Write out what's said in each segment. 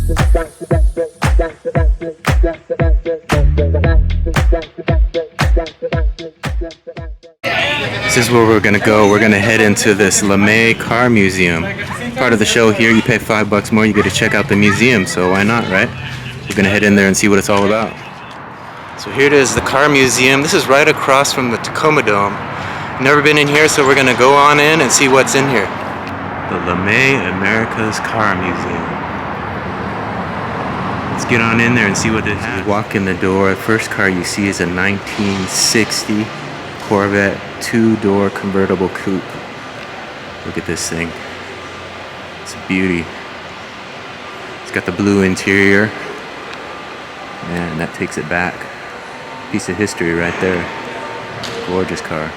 This is where we're gonna go. We're gonna head into this Lemay car museum. Part of the show here, you pay $5 more, you get to check out the museum, so why not, right? We're gonna head in there and see what it's all about. So here it is, the car museum. This is right across from the Tacoma Dome. Never been in here, so we're gonna go on in and see what's in here. The Lemay America's Car Museum. Let's get on in there and see what it has. You walk in the door, first car you see is a 1960 Corvette 2-door convertible coupe. Look at this thing. It's a beauty. It's got the blue interior. Man, that takes it back. Piece of history right there. Gorgeous car.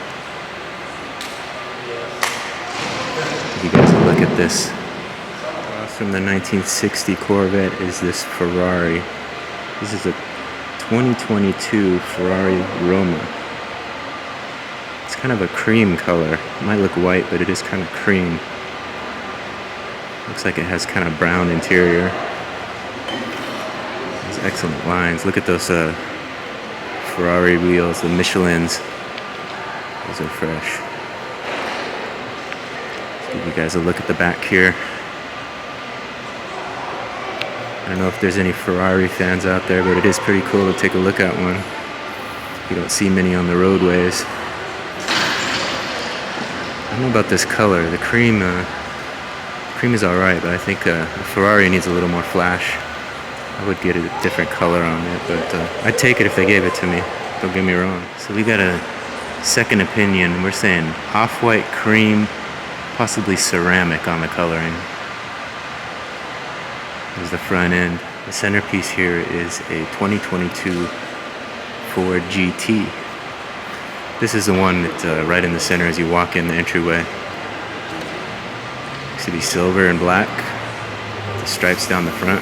You guys look at this. Across from the 1960 Corvette is this Ferrari. This is a 2022 Ferrari Roma. It's kind of a cream color. It might look white, but it is kind of cream. Looks like it has kind of brown interior. These excellent lines. Look at those Ferrari wheels, the Michelins. Those are fresh. Let's give you guys a look at the back here. I don't know if there's any Ferrari fans out there, but it is pretty cool to take a look at one. You don't see many on the roadways. I don't know about this color. The cream is alright, but I think the Ferrari needs a little more flash. I would get a different color on it, but I'd take it if they gave it to me. Don't get me wrong. So we got a second opinion. We're saying off-white cream, possibly ceramic on the coloring. There's the front end. The centerpiece here is a 2022 Ford GT. This is the one that's right in the center as you walk in the entryway. Looks to be silver and black. The stripes down the front.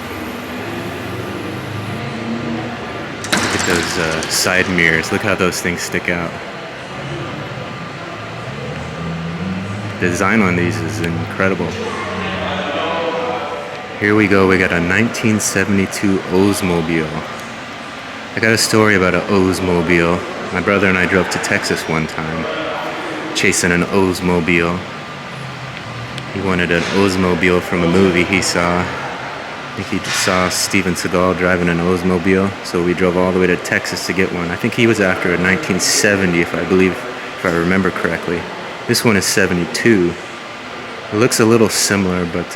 Look at those side mirrors. Look how those things stick out. The design on these is incredible. Here we go. We got a 1972 Oldsmobile. I got a story about an Oldsmobile. My brother and I drove to Texas one time, chasing an Oldsmobile. He wanted an Oldsmobile from a movie he saw. I think he saw Steven Seagal driving an Oldsmobile, so we drove all the way to Texas to get one. I think he was after a 1970, if I remember correctly. This one is 72. It looks a little similar, but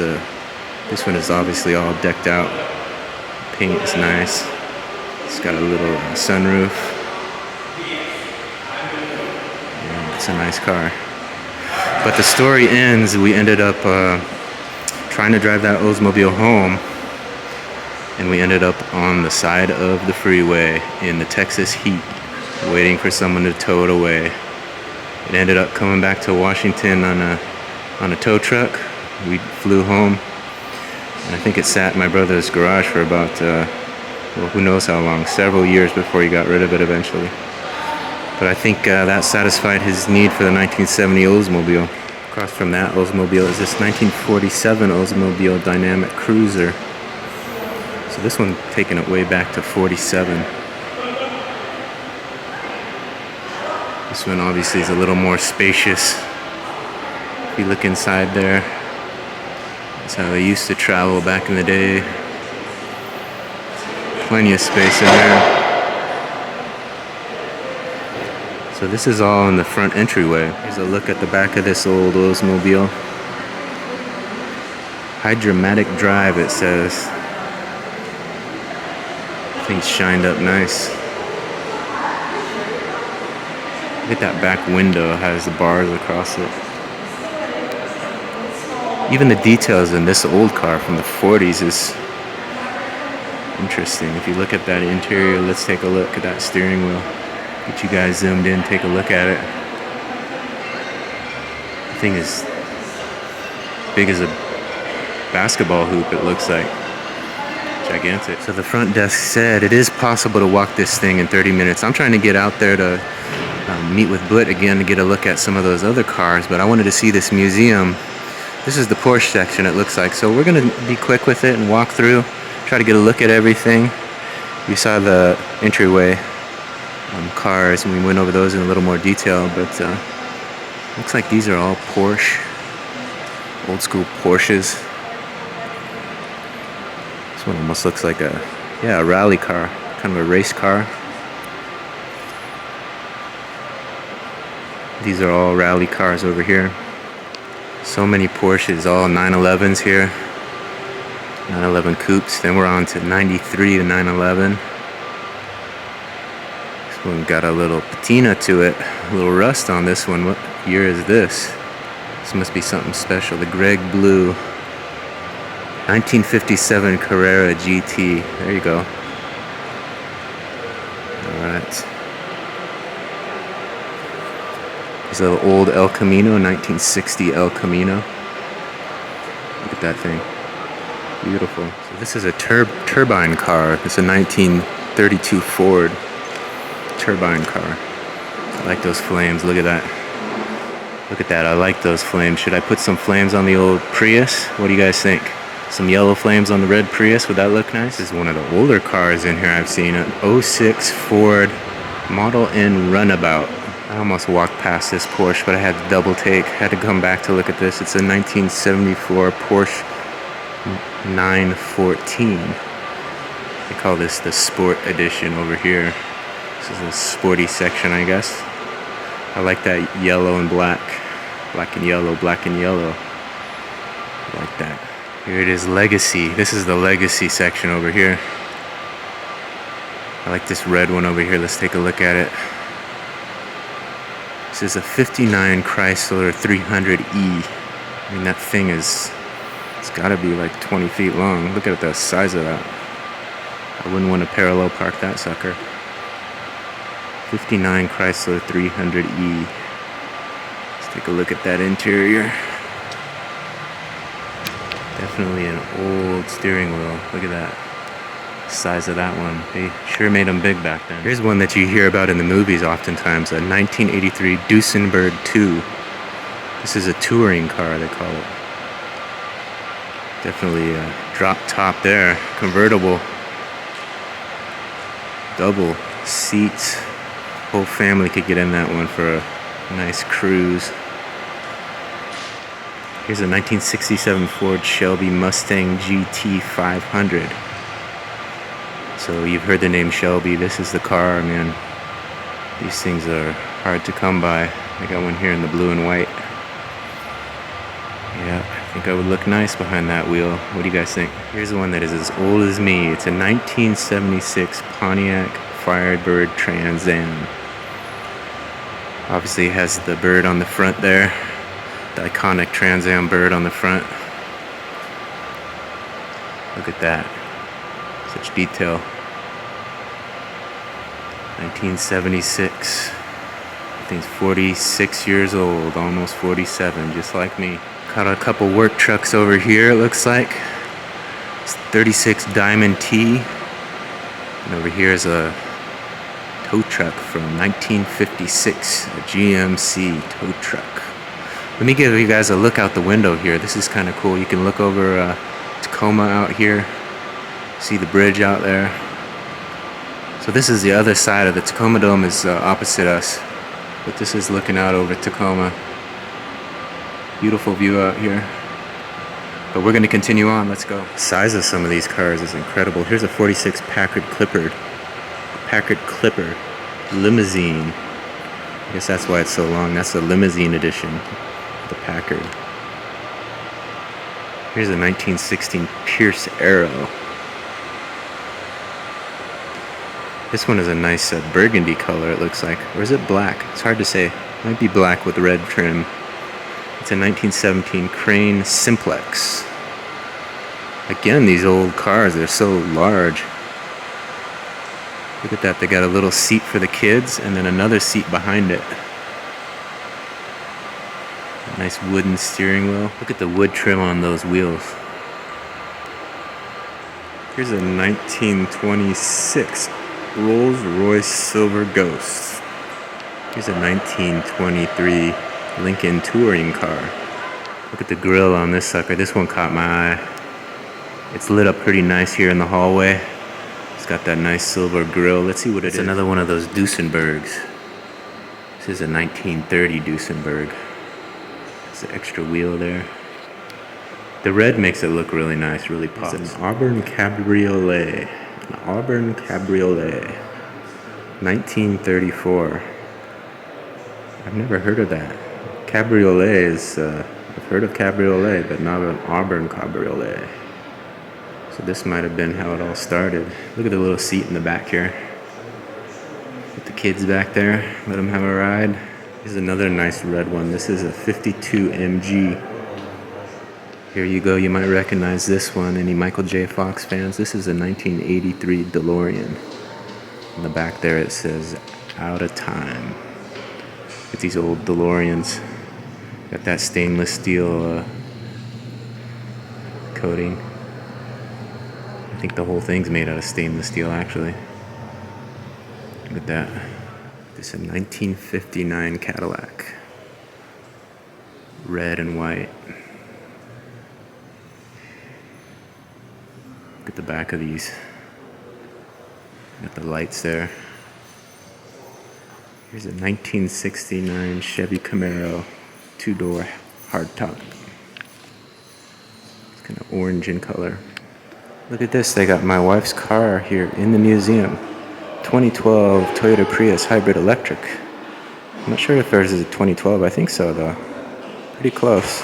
this one is obviously all decked out. Paint is nice. It's got a little sunroof. It's a nice car. But the story ends, we ended up trying to drive that Oldsmobile home, and we ended up on the side of the freeway in the Texas heat, waiting for someone to tow it away. It ended up coming back to Washington on a tow truck. We flew home, and I think it sat in my brother's garage for about, well, who knows how long, several years before he got rid of it eventually. But I think that satisfied his need for the 1970 Oldsmobile. Across from that Oldsmobile is this 1947 Oldsmobile Dynamic Cruiser. So this one taking it way back to 47. This one obviously is a little more spacious. If you look inside there, that's how they used to travel back in the day. Plenty of space in there. So this is all in the front entryway. Here's a look at the back of this old Oldsmobile. Hydromatic drive, it says. Things shined up nice. Look at that back window, it has the bars across it. Even the details in this old car from the 40s is interesting. If you look at that interior, let's take a look at that steering wheel. Get you guys zoomed in, take a look at it. The thing is big as a basketball hoop, it looks like. Gigantic. So the front desk said it is possible to walk this thing in 30 minutes. I'm trying to get out there to meet with Blit again to get a look at some of those other cars, but I wanted to see this museum. This is the Porsche section, it looks like. So we're gonna be quick with it and walk through, try to get a look at everything. We saw the entryway cars and we went over those in a little more detail, but looks like these are all Porsche, old school Porsches. This one almost looks like a rally car, kind of a race car. These are all rally cars over here. So many Porsches, all 911s here. 911 coupes. Then we're on to 93 to 911. This one got a little patina to it, a little rust on this one. What year is this? This must be something special. The Greg Blue 1957 Carrera GT. There you go. Alright. There's an old El Camino, 1960 El Camino. Look at that thing. Beautiful. So this is a turbine car. It's a 1932 Ford turbine car. I like those flames. Look at that. Look at that. I like those flames. Should I put some flames on the old Prius? What do you guys think? Some yellow flames on the red Prius? Would that look nice? This is one of the older cars in here I've seen. An 06 Ford Model N Runabout. I almost walked past this Porsche, but I had to double take. Had to come back to look at this. It's a 1974 Porsche 914. They call this the Sport Edition over here. This is a sporty section, I guess. I like that yellow and black. Black and yellow, black and yellow. I like that. Here it is, Legacy. This is the Legacy section over here. I like this red one over here. Let's take a look at it. This is a 59 Chrysler 300E. I mean, that thing is, it's gotta be like 20 feet long. Look at the size of that. I wouldn't want to parallel park that sucker. 59 Chrysler 300E. Let's take a look at that interior. Definitely an old steering wheel. Look at that. Size of that one. They sure made them big back then. Here's one that you hear about in the movies oftentimes, a 1983 Duesenberg 2. This is a touring car, they call it. Definitely a drop top there. Convertible. Double seats. Whole family could get in that one for a nice cruise. Here's a 1967 Ford Shelby Mustang GT 500. So you've heard the name Shelby. This is the car, man. These things are hard to come by. I got one here in the blue and white. Yeah, I think I would look nice behind that wheel. What do you guys think? Here's one that is as old as me. It's a 1976 Pontiac Firebird Trans Am. Obviously it has the bird on the front there. The iconic Trans Am bird on the front. Look at that. Such detail. 1976. I think it's 46 years old, almost 47, just like me. Caught a couple work trucks over here, it looks like. It's 36 Diamond T. And over here is a tow truck from 1956, a GMC tow truck. Let me give you guys a look out the window here. This is kind of cool. You can look over Tacoma out here. See the bridge out there. So this is the other side of the Tacoma Dome is opposite us. But this is looking out over Tacoma. Beautiful view out here. But we're going to continue on. Let's go. The size of some of these cars is incredible. Here's a 46 Packard Clipper Limousine. I guess that's why it's so long. That's the limousine edition of the Packard. Here's a 1916 Pierce Arrow. This one is a nice burgundy color, it looks like. Or is it black? It's hard to say. It might be black with red trim. It's a 1917 Crane Simplex. Again, these old cars, they're so large. Look at that, they got a little seat for the kids and then another seat behind it. A nice wooden steering wheel. Look at the wood trim on those wheels. Here's a 1926 Rolls-Royce Silver Ghost. Here's a 1923 Lincoln touring car. Look at the grill on this sucker. This one caught my eye. It's lit up pretty nice here in the hallway. It's got that nice silver grill. Let's see what it is. It's another one of those Duesenbergs. This is a 1930 Duesenberg. It's an extra wheel there. The red makes it look really nice, really pops. It's an Auburn Cabriolet. An Auburn Cabriolet. 1934. I've never heard of that. Cabriolet is, I've heard of cabriolet, but not an Auburn Cabriolet. So this might have been how it all started. Look at the little seat in the back here. Put the kids back there, let them have a ride. Here's another nice red one. This is a 52 MG. Here you go, you might recognize this one. Any Michael J. Fox fans? This is a 1983 DeLorean. In the back there it says, out of time. Get these old DeLoreans. Got that stainless steel coating. I think the whole thing's made out of stainless steel, actually. Look at that. This is a 1959 Cadillac. Red and white. Look at the back of these. Got the lights there. Here's a 1969 Chevy Camaro, 2-door hardtop. It's kind of orange in color. Look at this, they got my wife's car here in the museum. 2012 Toyota Prius Hybrid Electric. I'm not sure if theirs is a 2012, I think so though. Pretty close.